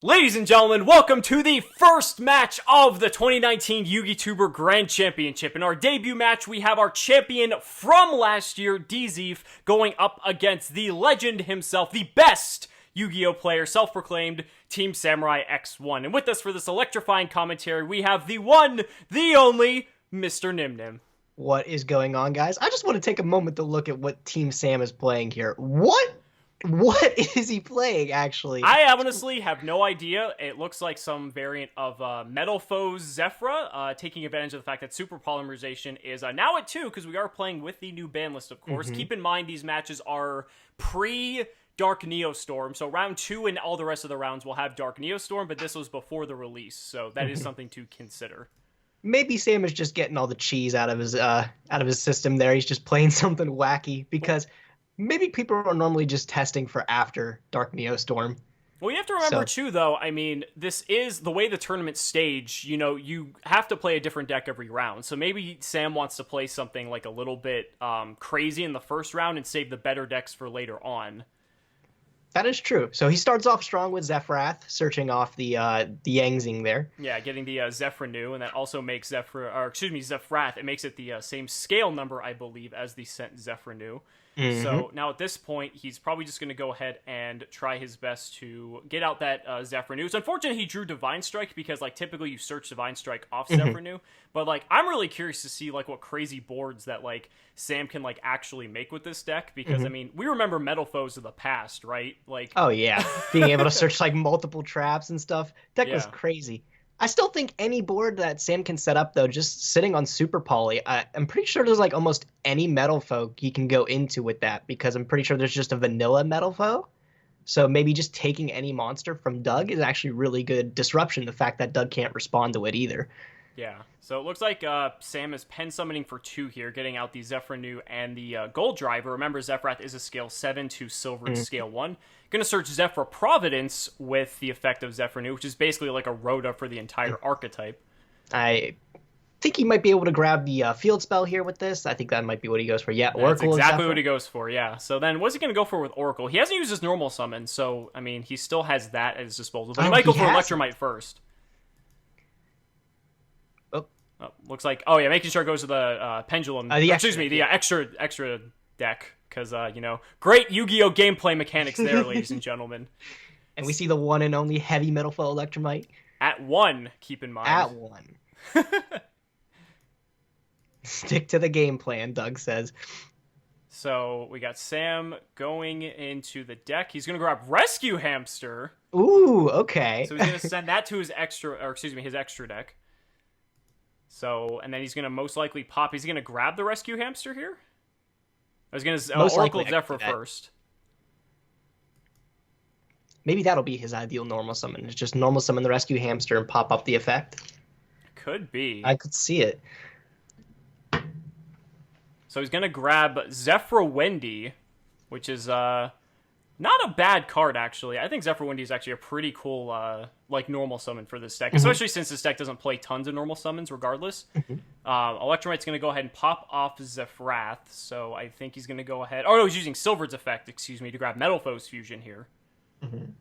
Ladies and gentlemen, welcome to the first match of the 2019 YugiTuber Grand Championship. In our debut match, we have our champion from last year, Dzeeff, going up against the legend himself, the best Yu-Gi-Oh player, self-proclaimed TeamSamuraiX1. And with us for this electrifying commentary, we have the one, the only, Mr. Nimnim. What is going on, guys? I just want to take a moment to look at what Team Sam is playing here. What is he playing, actually? I honestly have no idea. It looks like some variant of Metal Foes Zefra, taking advantage of the fact that Super Polymerization is now at 2, because we are playing with the new ban list, of course. Keep in mind, these matches are pre-Dark Neostorm, so round 2 and all the rest of the rounds will have Dark Neostorm, but this was before the release, so that is something to consider. Maybe Sam is just getting all the cheese out of his system there. He's just playing something wacky, because maybe people are normally just testing for after Dark Neostorm. Well, you have to remember, too, though, I mean, this is the way the tournament's staged. You know, you have to play a different deck every round. So maybe Sam wants to play something like a little bit crazy in the first round and save the better decks for later on. That is true. So he starts off strong with Zefrath, searching off the Yangzing there. Yeah, getting the Zefranu, and that also makes Zefrath. It makes it the same scale number, I believe, as the sent Zefranu. So now at this point, he's probably just going to go ahead and try his best to get out that Zefranu. It's unfortunate he drew Divine Strike because, like, typically you search Divine Strike off Zefranu. But, like, I'm really curious to see, like, what crazy boards that, like, Sam can, like, actually make with this deck. Because, I mean, we remember Metal Foes of the past, right? Like, oh, yeah. Being able to search, like, multiple traps and stuff. Deck was crazy. I still think any board that Sam can set up, though, just sitting on Super Poly, I'm pretty sure there's, like, almost any Metal Foe he can go into with that, because I'm pretty sure there's just a vanilla Metal Foe. So maybe just taking any monster from Doug is actually really good disruption, the fact that Doug can't respond to it either. Yeah, so it looks like Sam is pen summoning for 2 here, getting out the Zefranu and the Gold Driver. Remember, Zefrath is a scale 7 to Silver scale 1. Going to search Zephyr Providence with the effect of Zefranu, which is basically like a Rhoda for the entire archetype. I think he might be able to grab the field spell here with this. I think that might be what he goes for. Yeah, Oracle. That's exactly what he goes for, yeah. So then what's he going to go for with Oracle? He hasn't used his normal summon, so, I mean, he still has that at his disposal. But he might go for Electromite first. Oh, looks like, oh yeah, making sure it goes to the Pendulum, the extra deck, because, you know, great Yu-Gi-Oh! Gameplay mechanics there, ladies and gentlemen. And we see the one and only heavy Metal Foe Electromite. At 1, keep in mind. At 1. Stick to the game plan, Doug says. So, we got Sam going into the deck. He's going to grab Rescue Hamster. Ooh, okay. So he's going to send that to his extra deck. So, and then he's going to most likely pop. He's going to grab the Rescue Hamster here? I was going to Oracle Zephyr first. Maybe that'll be his ideal normal summon. It's just normal summon the Rescue Hamster and pop up the effect. Could be. I could see it. So he's going to grab Zephyr Wendy, which is not a bad card, actually. I think Zephyr Wendy is actually a pretty cool, like, normal summon for this deck, especially since this deck doesn't play tons of normal summons regardless. Electromite's going to go ahead and pop off Zefrath, so I think he's going to go ahead... Oh, no, he's using Silver's effect, to grab Metal Foe's Fusion here. And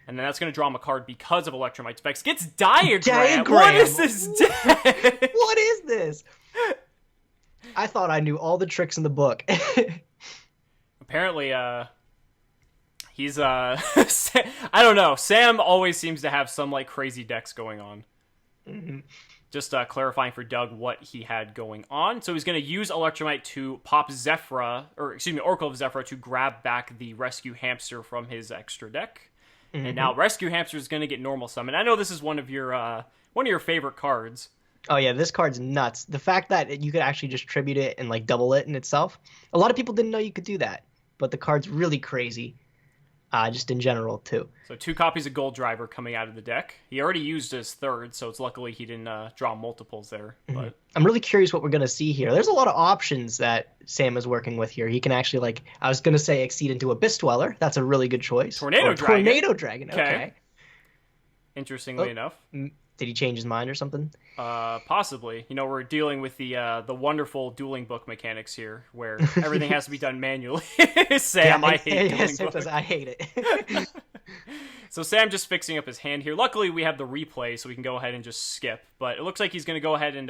then that's going to draw him a card because of Electromite's effects. Gets Diagram! What is this deck? What is this? I thought I knew all the tricks in the book. Apparently, he's, I don't know. Sam always seems to have some, like, crazy decks going on. Just clarifying for Doug what he had going on. So he's going to use Electromite to pop Oracle of Zephyr to grab back the Rescue Hamster from his extra deck. And now Rescue Hamster is going to get normal summon. I know this is one of your favorite cards. Oh yeah, this card's nuts. The fact that you could actually just tribute it and, like, double it in itself. A lot of people didn't know you could do that. But the card's really crazy, just in general, too. So 2 copies of Gold Driver coming out of the deck. He already used his 3rd, so it's luckily he didn't draw multiples there. But I'm really curious what we're going to see here. There's a lot of options that Sam is working with here. He can actually, like, I was going to say Exceed into Abyss Dweller. That's a really good choice. Tornado Dragon, okay. Interestingly enough. Did he change his mind or something? Possibly. You know, we're dealing with the wonderful dueling book mechanics here, where everything has to be done manually. Sam, I hate dueling books. I hate it. So Sam just fixing up his hand here. Luckily, we have the replay, so we can go ahead and just skip. But it looks like he's going to go ahead and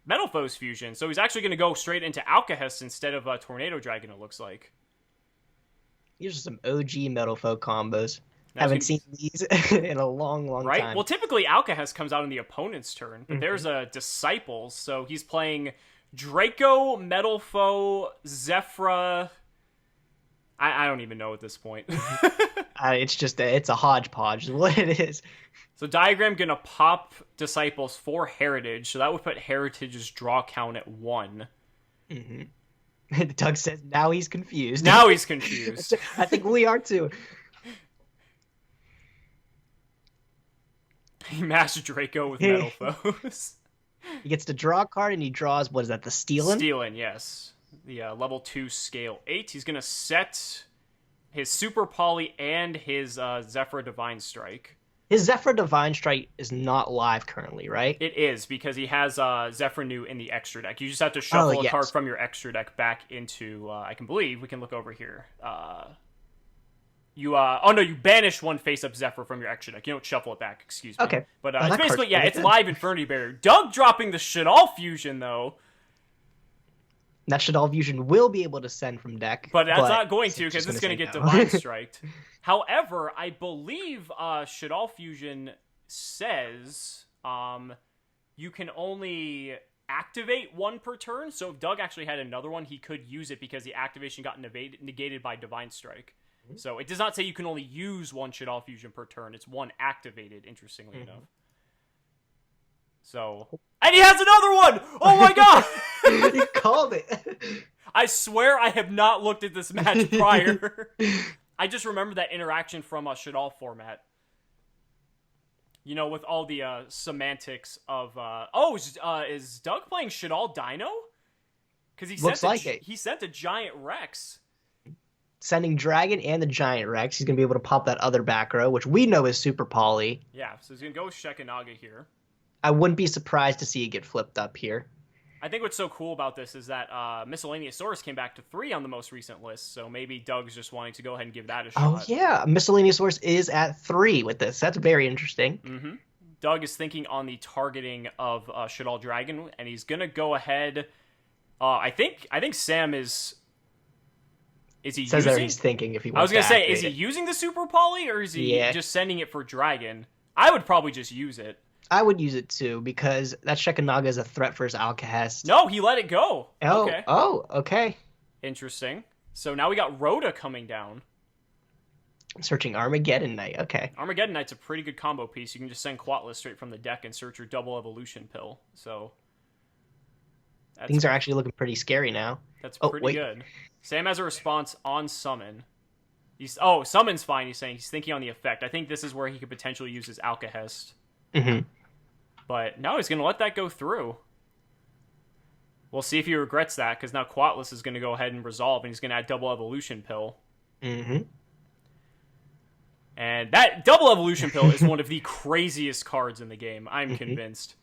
Metal Foes Fusion. So he's actually going to go straight into Alcahest instead of Tornado Dragon, it looks like. These are some OG Metal Foe combos. Haven't seen these in a long time. Right? Well, typically Alcahest comes out on the opponent's turn, but there's a Disciples, so he's playing Draco, Metal Foe, Zephyra. I don't even know at this point. It's a hodgepodge is what it is. So Diagram gonna pop Disciples for Heritage, so that would put Heritage's draw count at 1. Doug says now he's confused. Now he's confused. I think we are too. He mashed Draco with Metal Foes. He gets to draw a card, and he draws, what is that, the Steelin? Steelin, yes. The level 2 scale 8. He's going to set his Super Poly and his Zephyr Divine Strike. His Zephyr Divine Strike is not live currently, right? It is, because he has Zephyr New in the extra deck. You just have to shuffle a card from your extra deck back into, I can believe, we can look over here. You banish one face-up Zephyr from your extra deck. You don't shuffle it back, excuse me. Okay. But it's basically, it's live Infernity Barrier. Doug dropping the Shadal Fusion, though. That Shadal Fusion will be able to send from deck. But that's not going to, because it's going to get Divine Striked. However, I believe Shadal Fusion says you can only activate one per turn. So if Doug actually had another one, he could use it because the activation got negated by Divine Strike. So it does not say you can only use one Shadal Fusion per turn. It's one activated, interestingly enough. So... And he has another one! Oh my god! He called it. I swear I have not looked at this match prior. I just remember that interaction from a Shadal format. You know, with all the semantics of... is Doug playing Shadal Dino? Because he sent a Giant Rex. Sending Dragon and the Giant Rex. He's going to be able to pop that other back row, which we know is Super Poly. Yeah, so he's going to go with Shekinaga here. I wouldn't be surprised to see it get flipped up here. I think what's so cool about this is that Miscellaneous Source came back to 3 on the most recent list, so maybe Doug's just wanting to go ahead and give that a shot. Oh, yeah. Miscellaneous Source is at 3 with this. That's very interesting. Doug is thinking on the targeting of Shadal Dragon, and he's going to go ahead... I think Sam is... Is he says using... he's thinking if he wants I was going to say, activate is he using the Super Poly, or is he just sending it for Dragon? I would probably just use it. I would use it too, because that Shekinaga is a threat for his Alcahest. No, he let it go. Okay. Interesting. So now we got Rhoda coming down. Searching Armageddon Knight, okay. Armageddon Knight's a pretty good combo piece. You can just send Quatless straight from the deck and search your double evolution pill. So things are actually looking pretty scary now. That's pretty good. Sam has a response on summon. Summon's fine, he's saying. He's thinking on the effect. I think this is where he could potentially use his Alcahest. But no, he's going to let that go through. We'll see if he regrets that, because now Quatless is going to go ahead and resolve, and he's going to add double evolution pill. And that double evolution pill is one of the craziest cards in the game. I'm convinced.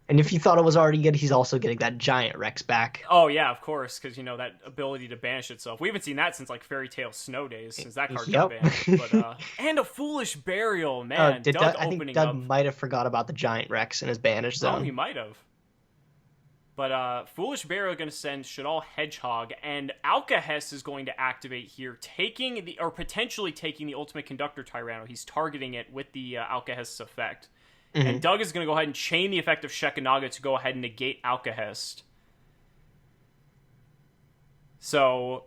And if you thought it was already good, he's also getting that Giant Rex back. Oh, yeah, of course, because, that ability to banish itself. We haven't seen that since, Fairy Tale Snow days, since that card got banned. But, and a Foolish Burial, man. I think Doug might have forgot about the Giant Rex in his banish zone. Oh, he might have. But Foolish Burial going to send Shadal Hedgehog, and Alcahest is going to activate here, potentially taking the Ultimate Conductor Tyranno. He's targeting it with the Alcahest's effect. And Doug is going to go ahead and chain the effect of Shekinaga to go ahead and negate Alcahest. So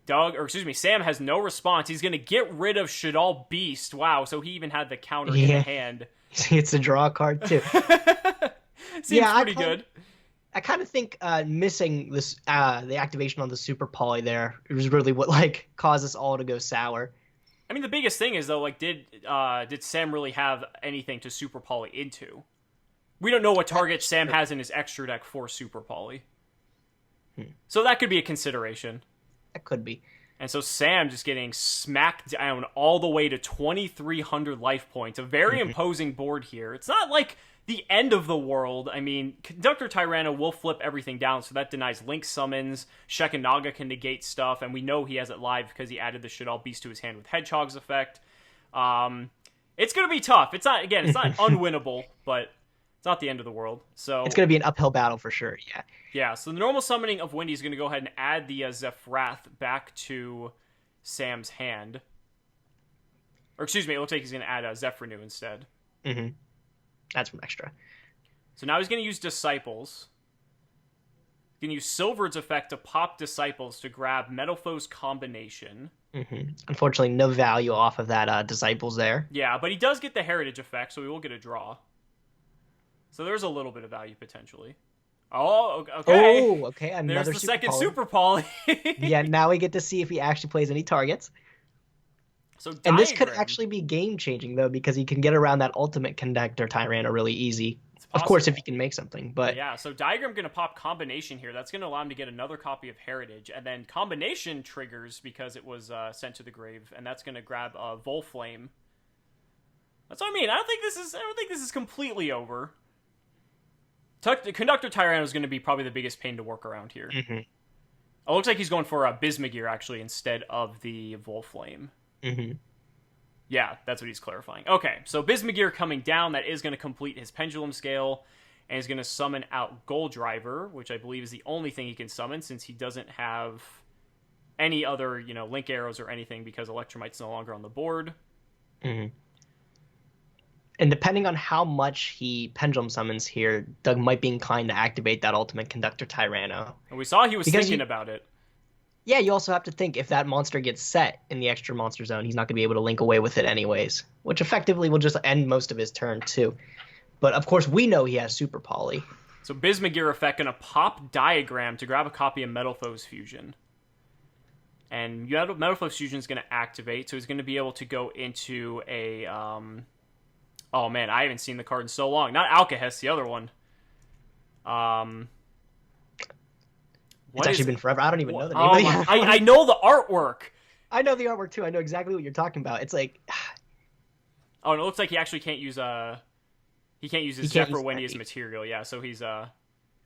Sam has no response. He's going to get rid of Shadal Beast. Wow, so he even had the counter in the hand. It's a draw card, too. Seems pretty good. I kind of think missing this the activation on the Super Poly there was really what caused us all to go sour. I mean, the biggest thing is, though, did Sam really have anything to Super Poly into? We don't know what target Sam has in his extra deck for Super Poly. So that could be a consideration. That could be. And so Sam just getting smacked down all the way to 2,300 life points. A very imposing board here. It's not like the end of the world. I mean, Conductor Tyranno will flip everything down, so that denies Link summons. Shekinaga can negate stuff, and we know he has it live because he added the Shaddoll Beast to his hand with Hedgehog's effect. It's going to be tough. It's not unwinnable, but it's not the end of the world. So it's going to be an uphill battle for sure, yeah. Yeah, so the normal summoning of Wendy is going to go ahead and add the Dzeeff Wrath back to Sam's hand. Or excuse me, it looks like he's going to add Zeph Renew instead. Mm-hmm. That's from extra. So now he's going to use Disciples. He's going to use Silverd's effect to pop Disciples to grab Metalfoe's combination. Mm-hmm. Unfortunately, no value off of that Disciples there. Yeah, but he does get the Heritage effect, so we will get a draw. So there's a little bit of value potentially. Oh, okay. Oh, okay. Another there's the second Super Poly. Yeah, now we get to see if he actually plays any targets. So and this could actually be game-changing, though, because he can get around that ultimate Conductor Tyranno really easy. Of course, if he can make something, but... Yeah, so Diagram going to pop Combination here. That's going to allow him to get another copy of Heritage. And then Combination triggers because it was sent to the grave, and that's going to grab Volflame. That's what I mean. I don't think this is completely over. Conductor Tyranno is going to be probably the biggest pain to work around here. Mm-hmm. Oh, it looks like he's going for Bismugear, actually, instead of the Volflame. Mm-hmm. Yeah, that's what he's clarifying. Okay, so Bismugear coming down, that is going to complete his Pendulum Scale, and he's going to summon out Gold Driver, which I believe is the only thing he can summon, since he doesn't have any other, Link Arrows or anything, because Electromite's no longer on the board. Mm-hmm. And depending on how much he Pendulum summons here, Doug might be inclined to activate that ultimate Conductor Tyranno. And we saw he was thinking about it. Yeah, you also have to think if that monster gets set in the extra monster zone, he's not going to be able to link away with it anyways, which effectively will just end most of his turn too. But of course, we know he has Super Poly. So Bismugear effect going to pop Diagram to grab a copy of Metalfoe's Fusion. And Metalfoe's Fusion is going to activate, so he's going to be able to go into a... Oh man, I haven't seen the card in so long. Not Alcahest, the other one. It's actually been forever. I don't even know the name of the I know the artwork. I know the artwork too. I know exactly what you're talking about. It's like... Oh, and it looks like he actually can't use he can't use his Zephyr when he has material. Yeah, so he's Oh,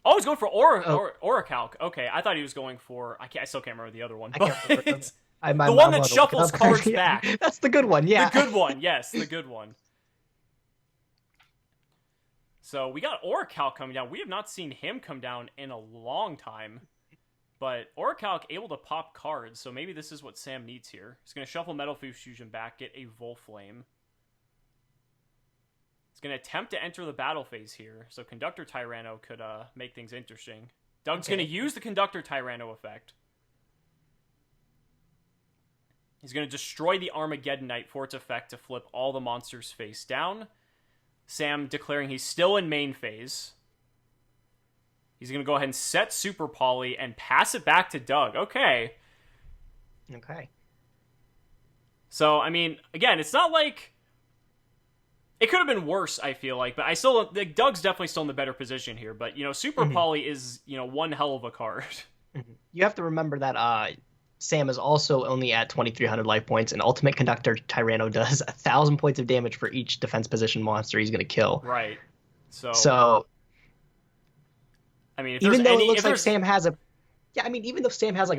he's going for Orichalc. Okay, I thought he was going for I still can't remember the other one. But the one that shuffles cards back. That's the good one, yeah. The good one, yes, the good one. So we got Orichalc coming down. We have not seen him come down in a long time. But Orichalc able to pop cards, so maybe this is what Sam needs here. He's going to shuffle Metalfoe's Fusion back, get a Volflame. He's going to attempt to enter the battle phase here, so Conductor Tyranno could make things interesting. Doug's going to use the Conductor Tyranno effect. He's going to destroy the Armageddonite for its effect to flip all the monsters face down. Sam declaring he's still in main phase. He's going to go ahead and set Super Poly and pass it back to Doug. Okay. So, I mean, again, it's not like... It could have been worse, I feel like, but I still... Doug's definitely still in the better position here, but, Super Poly is, one hell of a card. You have to remember that Sam is also only at 2,300 life points, and Ultimate Conductor Tyranno does 1,000 points of damage for each defense position monster he's going to kill. Right. So I mean, even though it looks like Sam has a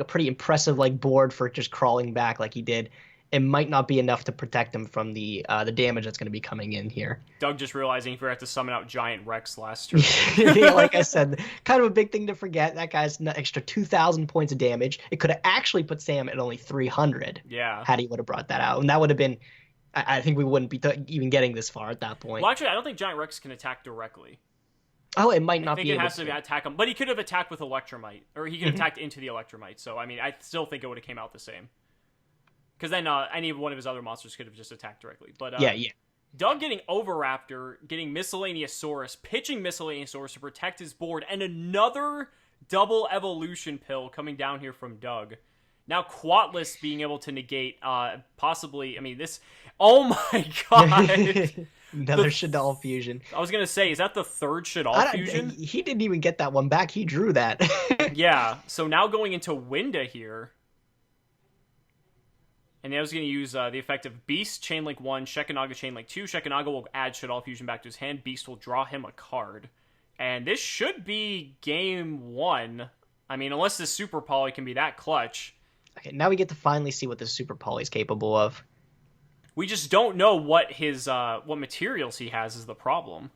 pretty impressive board for just crawling back like he did, it might not be enough to protect him from the damage that's going to be coming in here. Doug just realizing he forgot to summon out Giant Rex last turn. Yeah, like I said, kind of a big thing to forget. That guy's an extra 2,000 points of damage. It could have actually put Sam at only 300. Yeah. Had he would have brought that out, and that would have been. I think we wouldn't be even getting this far at that point. Well, actually, I don't think Giant Rex can attack directly. Oh, it might not be. I think it has to attack him, but he could have attacked with Electromite, or he could have attacked into the Electromite. So, I mean, I still think it would have came out the same. Because then any one of his other monsters could have just attacked directly. But yeah. Doug getting Oviraptor, getting Miscellaneousaurus, pitching Miscellaneousaurus to protect his board, and another double evolution pill coming down here from Doug. Now Quatless being able to negate, possibly, I mean, this... Oh my god! Another Shaddoll fusion. I was going to say, is that the third Shaddoll fusion? He didn't even get that one back. He drew that. Yeah, so now going into Winda here. And I was going to use the effect of Beast, Chainlink 1, Shekinaga, Chainlink 2. Shekinaga will add Shaddoll Fusion back to his hand. Beast will draw him a card. And this should be game 1. I mean, unless this Super Poly can be that clutch. Okay, now we get to finally see what this Super Poly is capable of. We just don't know what his what materials he has is the problem.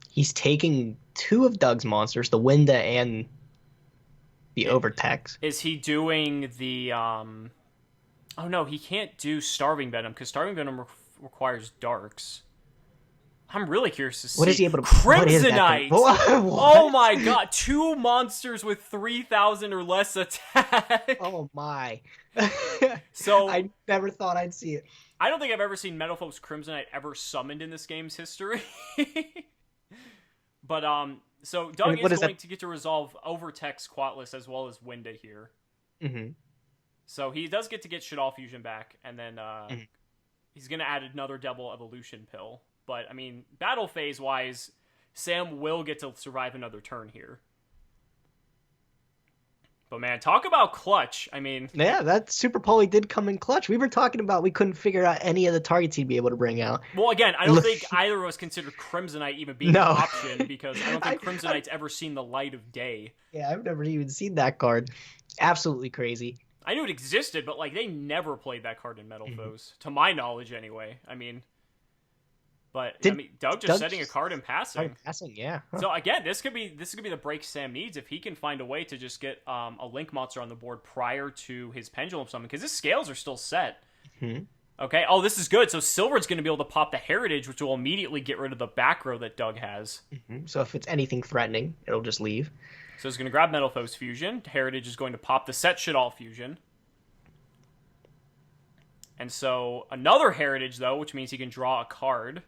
He's taking 2 of Doug's monsters, the Winda and the Overtex. Is he doing the... Oh no, he can't do Starving Venom, because Starving Venom requires Darks. I'm really curious to see. What is he able to... Crimsonite! Oh my god, 2 monsters with 3,000 or less attack! Oh my. So I never thought I'd see it. I don't think I've ever seen Metalphobes Crimsonite ever summoned in this game's history. But, so Doug is going to get to resolve Overtex, Quatless, as well as Winda here. Mm-hmm. So he does get to get Shaddoll Fusion back, and then he's going to add another Double Evolution Pill. But, I mean, battle phase-wise, Sam will get to survive another turn here. But, man, talk about clutch. I mean... Yeah, that Super Poly did come in clutch. We were talking about we couldn't figure out any of the targets he'd be able to bring out. Well, again, I don't think either of us considered Crimsonite even being an option, because I don't think Crimsonite's ever seen the light of day. Yeah, I've never even seen that card. Absolutely crazy. I knew it existed, but, like, they never played that card in Metal Foes. To my knowledge, anyway. I mean... But Doug just setting a card and passing. Yeah. Huh. So again, this could be the break Sam needs if he can find a way to just get a Link monster on the board prior to his Pendulum Summon, because his scales are still set. Mm-hmm. Okay. Oh, this is good. So Silver's going to be able to pop the Heritage, which will immediately get rid of the back row that Doug has. Mm-hmm. So if it's anything threatening, it'll just leave. So he's going to grab Metalphos Fusion. Heritage is going to pop the set Shaddoll Fusion. And so another Heritage though, which means he can draw a card.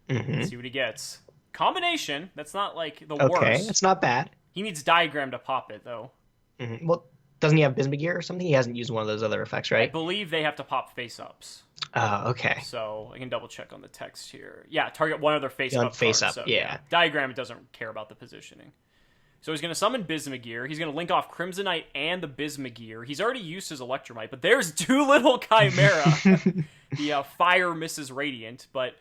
Mm-hmm. Let's see what he gets. Combination. That's not like the worst. Okay, it's not bad. He needs Diagram to pop it, though. Mm-hmm. Well, doesn't he have Bismugear or something? He hasn't used one of those other effects, right? I believe they have to pop face-ups. Okay. So I can double-check on the text here. Yeah, target one of their face-up face-up, so, yeah. Diagram, it doesn't care about the positioning. So he's going to summon Bismugear. He's going to link off Crimsonite and the Bismugear. He's already used his Electromite, but there's Doolittle Chimera. The Fire misses Radiant, but...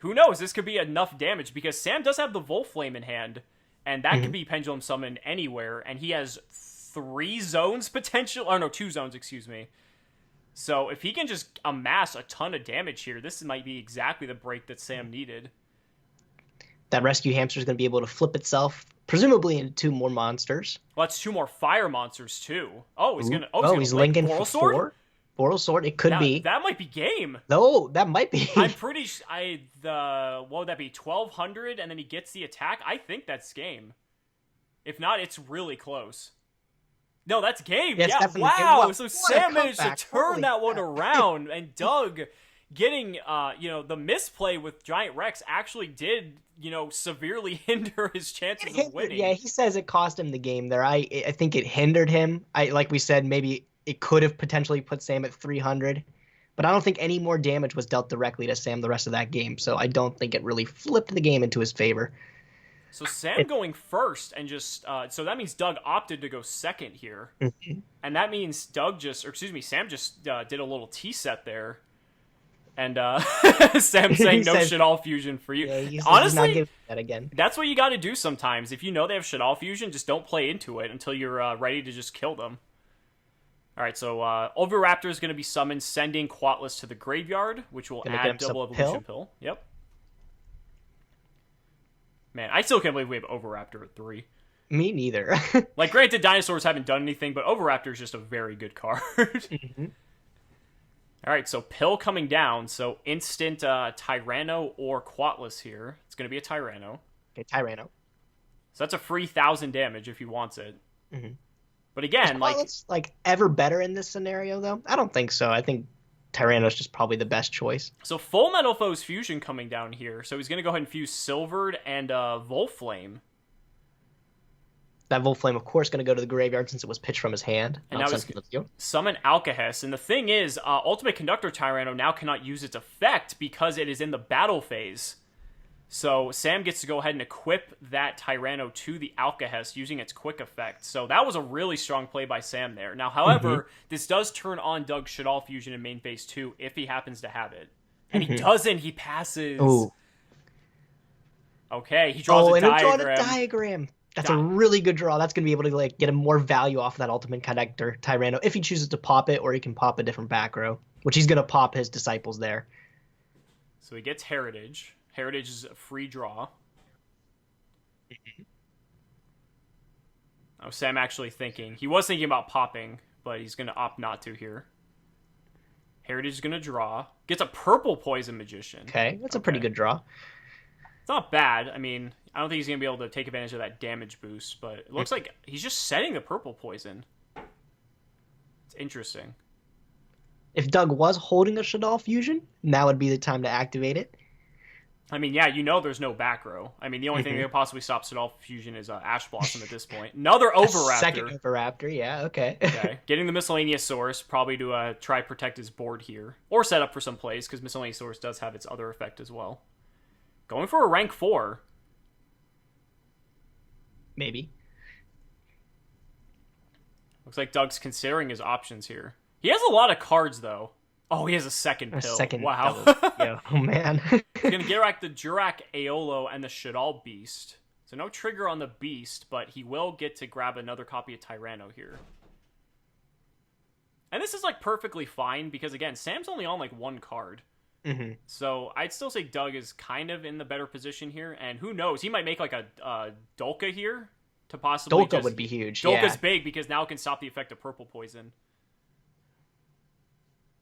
Who knows? This could be enough damage, because Sam does have the Volflame in hand, and that could be Pendulum Summoned anywhere, and he has 3 zones potential, or no, 2 zones, excuse me. So if he can just amass a ton of damage here, this might be exactly the break that Sam needed. That Rescue Hamster is going to be able to flip itself, presumably into 2 more monsters. Well, that's 2 more fire monsters, too. Oh, he's going to... Oh, he's linking for 4? Boral Sword, it could be. That might be game. No, that might be. I'm pretty sure. What would that be? 1,200, and then he gets the attack. I think that's game. If not, it's really close. No, that's game. Yes, yeah. Wow. So Sam managed to turn that one around, and Doug getting, the misplay with Giant Rex actually did, severely hinder his chances of winning. Yeah, he says it cost him the game there. I think it hindered him. Like we said, maybe. It could have potentially put Sam at 300, but I don't think any more damage was dealt directly to Sam the rest of that game, so I don't think it really flipped the game into his favor. So Sam going first, and just so that means Doug opted to go second here, and that means Sam just did a little T-set there, and Sam saying no Shaddoll Fusion for you. Yeah, honestly, he's not giving that again. That's what you got to do sometimes. If you know they have Shaddoll Fusion, just don't play into it until you're ready to just kill them. All right, so Oviraptor is going to be summoned, sending Quatless to the graveyard, which will add Double Evolution Pill. Yep. Man, I still can't believe we have Oviraptor at 3. Me neither. Like, granted, dinosaurs haven't done anything, but Oviraptor is just a very good card. Mm-hmm. All right, so Pill coming down, so instant Tyranno or Quatless here. It's going to be a Tyranno. Okay, Tyranno. So that's a free 1,000 damage if he wants it. Mm-hmm. But again, is Quatless, ever better in this scenario, though? I don't think so. I think Tyranno's just probably the best choice. So Full Metalphos Fusion coming down here. So he's going to go ahead and fuse Silvered and Volflame. That Volflame, of course, going to go to the graveyard since it was pitched from his hand. And now he's summon Alcahest. And the thing is, Ultimate Conductor Tyranno now cannot use its effect because it is in the battle phase. So Sam gets to go ahead and equip that Tyranno to the Alcahest using its quick effect. So that was a really strong play by Sam there. Now, however, this does turn on Doug's Shaddoll Fusion in main phase 2 if he happens to have it. And he doesn't. He passes. Ooh. Okay, he draws a diagram. Drawn a diagram. That's a really good draw. That's going to be able to like get him more value off of that ultimate connector Tyranno if he chooses to pop it, or he can pop a different back row, which he's going to pop his Disciples there. So he gets Heritage. Heritage is a free draw. Oh, Sam actually thinking. He was thinking about popping, but he's going to opt not to here. Heritage is going to draw. Gets a purple Poison Magician. Okay, that's a pretty good draw. It's not bad. I mean, I don't think he's going to be able to take advantage of that damage boost, but it looks like he's just setting the purple poison. It's interesting. If Doug was holding a Shaddoll Fusion, now would be the time to activate it. I mean, yeah, you know there's no back row. I mean, the only thing that could possibly stop Shaddoll Fusion is Ash Blossom at this point. Another Overraptor. Second Overraptor, yeah, okay. Okay. Getting the Miscellaneous Source, probably to try protect his board here. Or set up for some plays, because Miscellaneous Source does have its other effect as well. Going for a rank 4. Maybe. Looks like Doug's considering his options here. He has a lot of cards, though. Oh, he has a second pill. Wow. Yeah. Oh, man. He's going to get back the Jurak Aolo and the Shaddoll Beast. So no trigger on the Beast, but he will get to grab another copy of Tyranno here. And this is like perfectly fine because, again, Sam's only on like one card. So I'd still say Doug is kind of in the better position here. And who knows? He might make like a Dolka here to possibly Dolka would be huge. Dolka's big because now it can stop the effect of Purple Poison.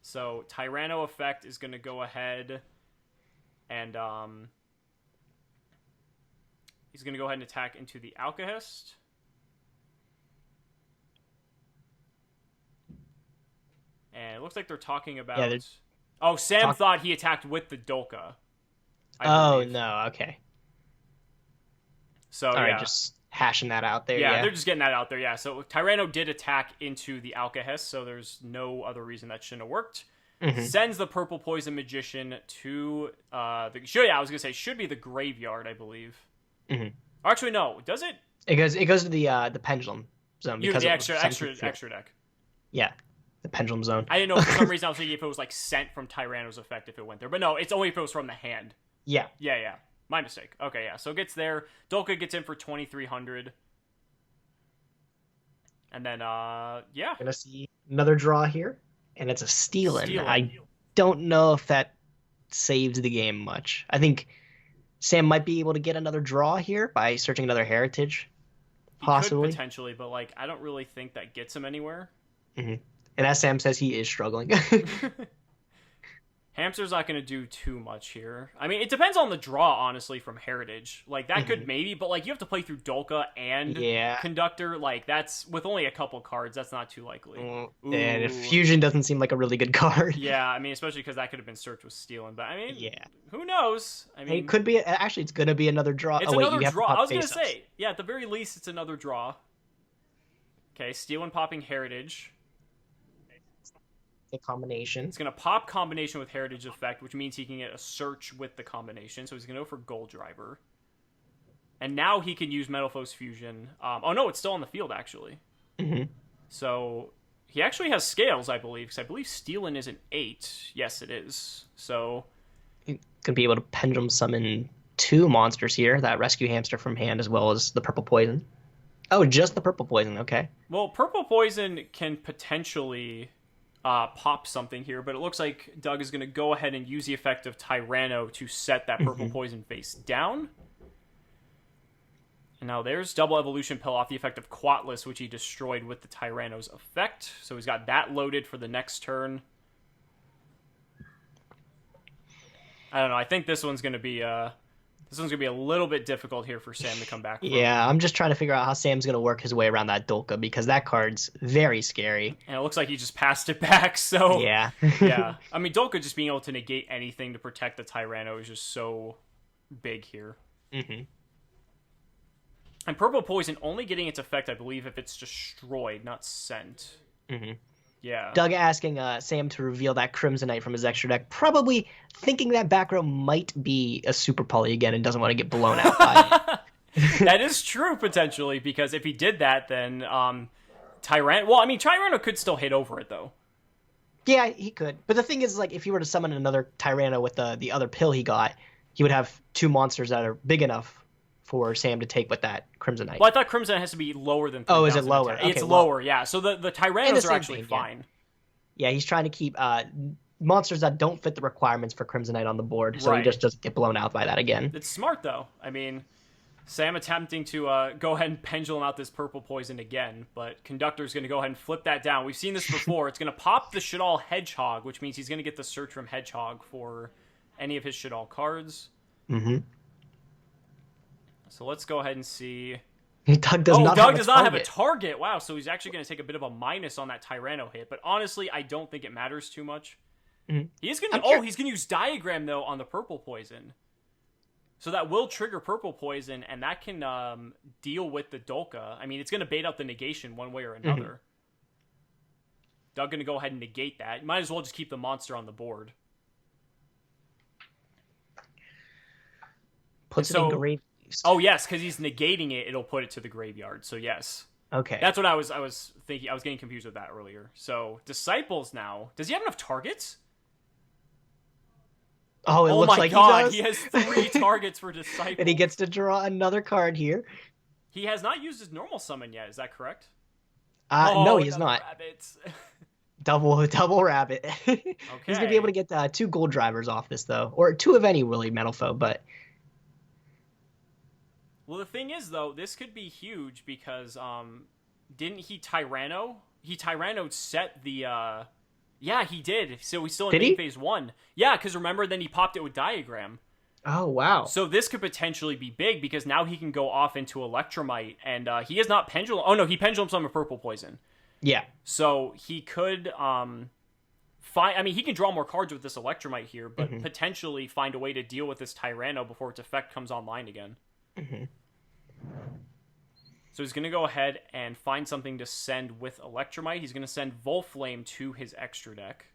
So Tyranno effect is going to go ahead and he's going to go ahead and attack into the Alcahest. And it looks like they're talking about... Oh, Sam thought he attacked with the Dolka. Oh, no, okay. So, all right, just hashing that out there. Yeah, they're just getting that out there, yeah. So Tyranno did attack into the Alcahest, so there's no other reason that shouldn't have worked. Sends the Purple Poison Magician to I was gonna say should be the graveyard, I believe. Actually, no, does it? It goes to the Pendulum Zone because the extra deck. Yeah, the Pendulum Zone. I didn't know for some reason I was thinking if it was like sent from Tyranno's effect if it went there, but no, it's only if it was from the hand. Yeah. My mistake. Okay, yeah. So it gets there. Dolka gets in for 2,300. And then, Gonna see another draw here, and it's a Stealin'. I don't know if that saves the game much. I think Sam might be able to get another draw here by searching another Heritage, possibly. He could potentially, but like I don't really think that gets him anywhere. And as Sam says, he is struggling. Hamster's not going to do too much here. I mean, it depends on the draw, honestly, from Heritage. Like, that could maybe, but, like, you have to play through Dolka and Conductor. Like, that's, with only a couple cards, that's not too likely. And if Fusion doesn't seem like a really good card. Yeah, I mean, especially because that could have been searched with Stealin'. But, I mean, who knows? I mean, it could be, actually, it's going to be another draw. It's another draw. I was going to say, yeah, at the very least, it's another draw. Okay, Stealin' popping Heritage. A combination. It's going to pop combination with Heritage effect, which means he can get a search with the combination. So he's going to go for Gold Driver. And now he can use Metalfoes Fusion. Oh, no, it's still on the field, actually. So he actually has scales, I believe, because I believe Stealin' is an 8. Yes, it is. So he could be able to Pendulum Summon 2 monsters here, that Rescue Hamster from hand, as well as the Purple Poison. Oh, just the Purple Poison, okay. Well, Purple Poison can potentially... pop something here, but it looks like Doug is going to go ahead and use the effect of Tyranno to set that Purple Poison face down. And now there's Double Evolution Pill off the effect of Quatless, which he destroyed with the Tyranno's effect. So he's got that loaded for the next turn. I don't know. I think this one's going to be a little bit difficult here for Sam to come back from. Yeah, I'm just trying to figure out how Sam's going to work his way around that Dolka, because that card's very scary. And it looks like he just passed it back, so... Yeah. Yeah. I mean, Dolka just being able to negate anything to protect the Tyranno is just so big here. And Purple Poison only getting its effect, I believe, if it's destroyed, not sent. Yeah. Doug asking Sam to reveal that Crimsonite from his extra deck, probably thinking that back row might be a Super Poly again and doesn't want to get blown out by it. That is true, potentially, because if he did that, then Well, I mean, Tyranno could still hit over it, though. Yeah, he could. But the thing is, like, if he were to summon another Tyranno with the other pill he got, he would have 2 monsters that are big enough for Sam to take with that Crimsonite. Well, I thought Crimsonite has to be lower than 3,000. Oh, is it lower? Okay, it's lower, yeah. So the Tyrannos are actually thing, fine. Yeah, he's trying to keep monsters that don't fit the requirements for Crimsonite on the board, so he just doesn't get blown out by that again. It's smart, though. I mean, Sam attempting to go ahead and pendulum out this purple poison again, but Conductor's going to go ahead and flip that down. We've seen this before. It's going to pop the Shaddoll Hedgehog, which means he's going to get the search from Hedgehog for any of his Shaddoll cards. Mm-hmm. So let's go ahead and see. Doug does not have a target. Wow, so he's actually going to take a bit of a minus on that Tyranno hit. But honestly, I don't think it matters too much. Mm-hmm. He's going to use Diagram, though, on the purple poison. So that will trigger purple poison, and that can deal with the Dolka. I mean, it's going to bait out the negation one way or another. Mm-hmm. Doug going to go ahead and negate that. You might as well just keep the monster on the board. Puts it in graveyard. Oh, yes, because he's negating it, it'll put it to the graveyard. So, yes. Okay. That's what I was thinking. I was getting confused with that earlier. So, Disciples now. Does he have enough targets? Oh, it looks like God, he has 3 targets for Disciples. And he gets to draw another card here. He has not used his normal summon yet, is that correct? No, he's not. Rabbits. double rabbit. Okay. He's going to be able to get 2 gold drivers off this, though. Or 2 of any, really, Metal Foe, but... Well, the thing is, though, this could be huge because, didn't he Tyranno? He Tyranno'd set the, yeah, he did. So he's still in main phase 1. Yeah, because remember, then he popped it with Diagram. Oh, wow. So this could potentially be big because now he can go off into Electromite, and he has not Pendulum. Oh, no, he Pendulum Summon Purple Poison. Yeah. So he could, I mean, he can draw more cards with this Electromite here, but potentially find a way to deal with this Tyranno before its effect comes online again. Mm-hmm. So he's going to go ahead and find something to send with Electromite. He's going to send Volflame to his extra deck.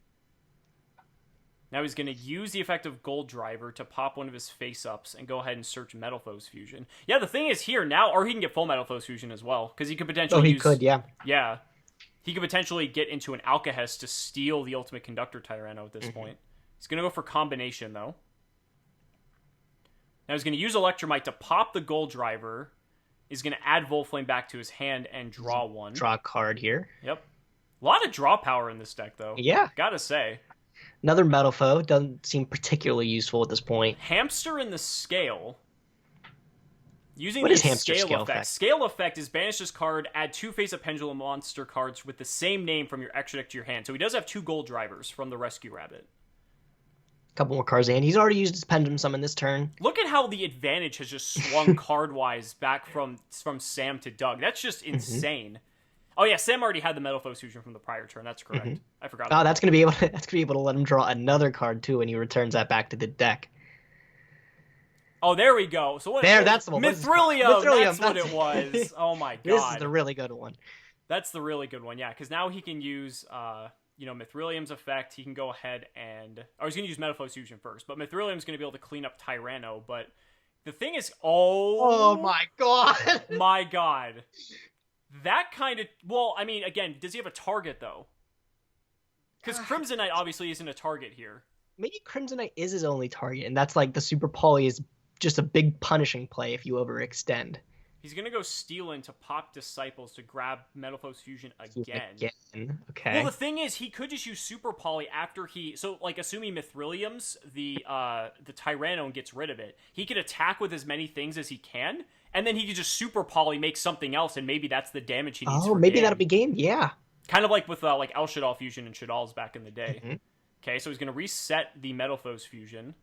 Now he's going to use the effect of Gold Driver to pop one of his face-ups and go ahead and search Metal Foe's Fusion. Yeah, the thing is here now, or he can get full Metal Foe's Fusion as well, because he could potentially Yeah. He could potentially get into an Alcahest to steal the Ultimate Conductor Tyranno at this point. He's going to go for Combination, though. Now he's going to use Electromite to pop the Gold Driver. He's going to add Volflame back to his hand and draw one. Draw a card here. Yep. A lot of draw power in this deck, though. Yeah. Gotta say. Another Metal Foe. Doesn't seem particularly useful at this point. Hamster in the Scale. Using what the is Hamster Scale effect? Scale effect is banish this card, add 2 Face-Up Pendulum monster cards with the same name from your extra deck to your hand. So he does have 2 Gold Drivers from the Rescue Rabbit. Couple more cards in. He's already used his Pendulum Summon this turn. Look at how the advantage has just swung card-wise back from Sam to Doug. That's just insane. Oh yeah, Sam already had the Metal Foe's Fusion from the prior turn. That's correct. I forgot. Oh, that's gonna be able to let him draw another card too, and he returns that back to the deck. Oh, there we go. So what? That's the one. Mithrilium. That's what it was. Oh my god. This is the really good one. That's the really good one. Yeah, because now he can use Mithrilium's effect. He can go ahead and... Or he's going to use Metal Foe's Fusion first. But Mithrilium's going to be able to clean up Tyranno. But the thing is... Oh my god. My god. That kind of... Well, I mean, again, does he have a target, though? Because Crimsonite obviously isn't a target here. Maybe Crimsonite is his only target. And that's like the Super Poly is just a big punishing play if you overextend. He's going to go steal in to pop Disciples to grab Metal Foe's Fusion again. Okay. Well, the thing is, he could just use Super Poly after he... So, like, assuming Mithrilium's the Tyranno and gets rid of it, he could attack with as many things as he can, and then he could just Super Poly make something else, and maybe that's the damage he needs for maybe game. That'll be game, yeah. Kind of like with, El Shaddoll Fusion and Shaddolls back in the day. Okay, so he's going to reset the Metal Foe's Fusion.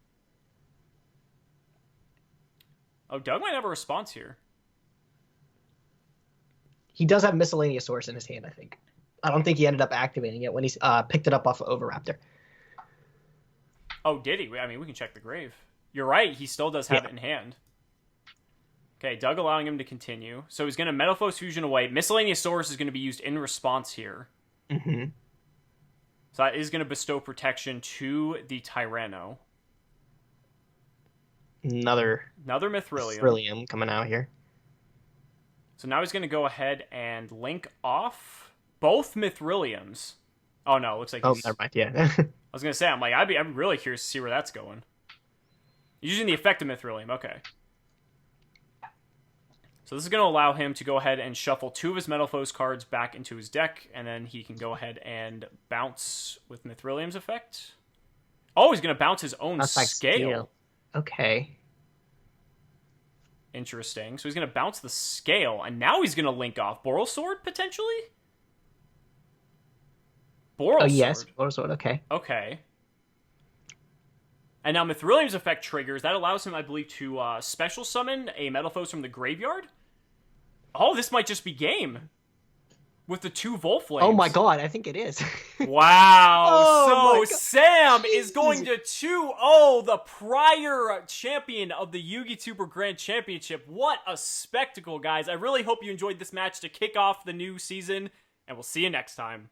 Oh, Doug might have a response here. He does have Miscellaneous Source in his hand, I think. I don't think he ended up activating it when he picked it up off of Overraptor. Oh, did he? I mean, we can check the grave. You're right, he still does have it in hand. Okay, Doug allowing him to continue. So he's going to Metal Foe's Fusion away. Miscellaneous Source is going to be used in response here. So that is going to bestow protection to the Tyranno. Another Mithrilium. Mithrilium coming out here. So now he's going to go ahead and link off both Mithriliums. Oh, no, it looks like he's... Oh, never mind, yeah. I was going to say, I'm really curious to see where that's going. Using the effect of Mithrilium, okay. So this is going to allow him to go ahead and shuffle 2 of his Metal Foes cards back into his deck, and then he can go ahead and bounce with Mithrilium's effect. Oh, he's going to bounce his own scale. Okay. Interesting. So he's going to bounce the scale, and now he's going to link off Boral Sword, potentially? Boral Sword. Yes, Boral Sword, okay. Okay. And now Mithrilium's effect triggers. That allows him, I believe, to special summon a Metal Foes from the graveyard. Oh, this might just be game. With the 2 Volflames. Oh my god, I think it is. Wow. Oh so Sam is going to 2-0 the prior champion of the YugiTuber Grand Championship. What a spectacle, guys. I really hope you enjoyed this match to kick off the new season, and we'll see you next time.